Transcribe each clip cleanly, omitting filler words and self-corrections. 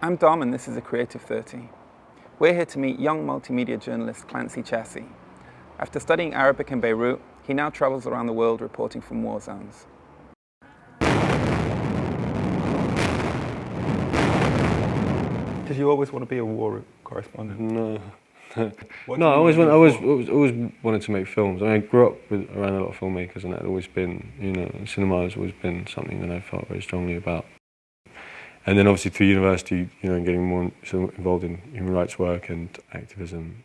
I'm Dom and this is A Creative 30. We're here to meet young multimedia journalist Clancy Chassay. After studying Arabic in Beirut, he now travels around the world reporting from war zones. Did you always want to be a war correspondent? No. No, I always wanted to make films. I mean, I grew up around a lot of filmmakers, and that had always been, cinema has always been something that I felt very strongly about. And then obviously through university, and getting more sort of involved in human rights work and activism,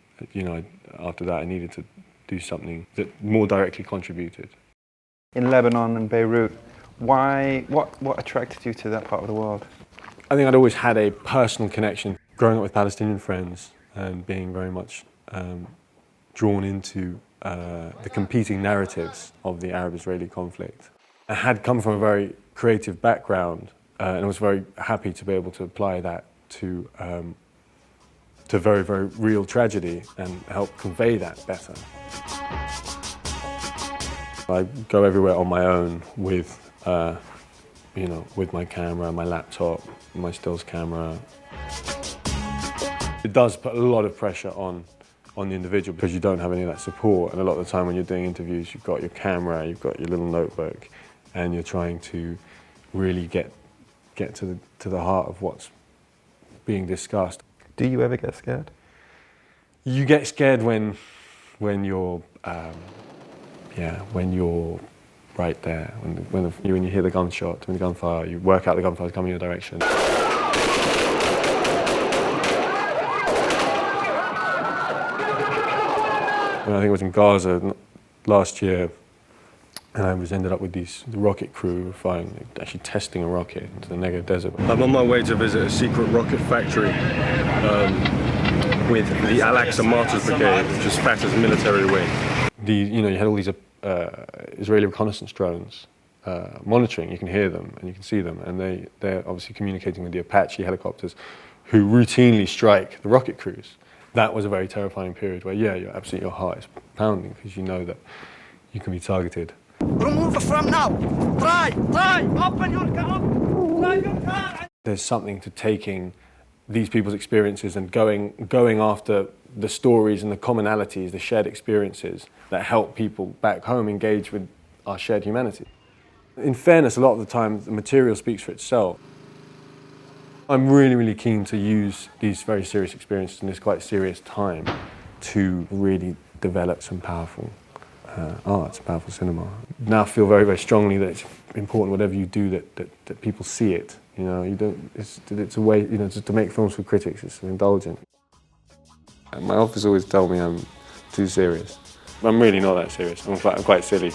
after that I needed to do something that more directly contributed. In Lebanon and Beirut, what attracted you to that part of the world? I think I'd always had a personal connection, growing up with Palestinian friends and being very much drawn into the competing narratives of the Arab-Israeli conflict. I had come from a very creative background, and I was very happy to be able to apply that to very, very real tragedy and help convey that better. I go everywhere on my own with my camera, my laptop, my stills camera. It does put a lot of pressure on the individual because you don't have any of that support, and a lot of the time when you're doing interviews, you've got your camera, you've got your little notebook, and you're trying to really get to the heart of what's being discussed. Do you ever get scared? You get scared when you're right there, when you hear the gunshot, when the gunfire, you work out the gunfire's coming in your direction. When I think it was in Gaza last year, and I ended up with the rocket crew actually testing a rocket into the Negev desert. I'm on my way to visit a secret rocket factory with the Al-Aqsa Martyrs Brigade, which is Fatah's military wing. You had all these Israeli reconnaissance drones monitoring. You can hear them and you can see them, and they're obviously communicating with the Apache helicopters who routinely strike the rocket crews. That was a very terrifying period where, your heart is pounding because you know that you can be targeted. Remove from now. Try. Open your car. Drive your car. There's something to taking these people's experiences and going after the stories and the commonalities, the shared experiences that help people back home engage with our shared humanity. In fairness, a lot of the time, the material speaks for itself. I'm really, really keen to use these very serious experiences in this quite serious time to really develop some powerful art, some powerful cinema. Now I feel very, very strongly that it's important, whatever you do, that people see it. It's a way, just to make films for critics, it's indulgent. And my office always tell me I'm too serious. I'm really not that serious. I'm quite silly.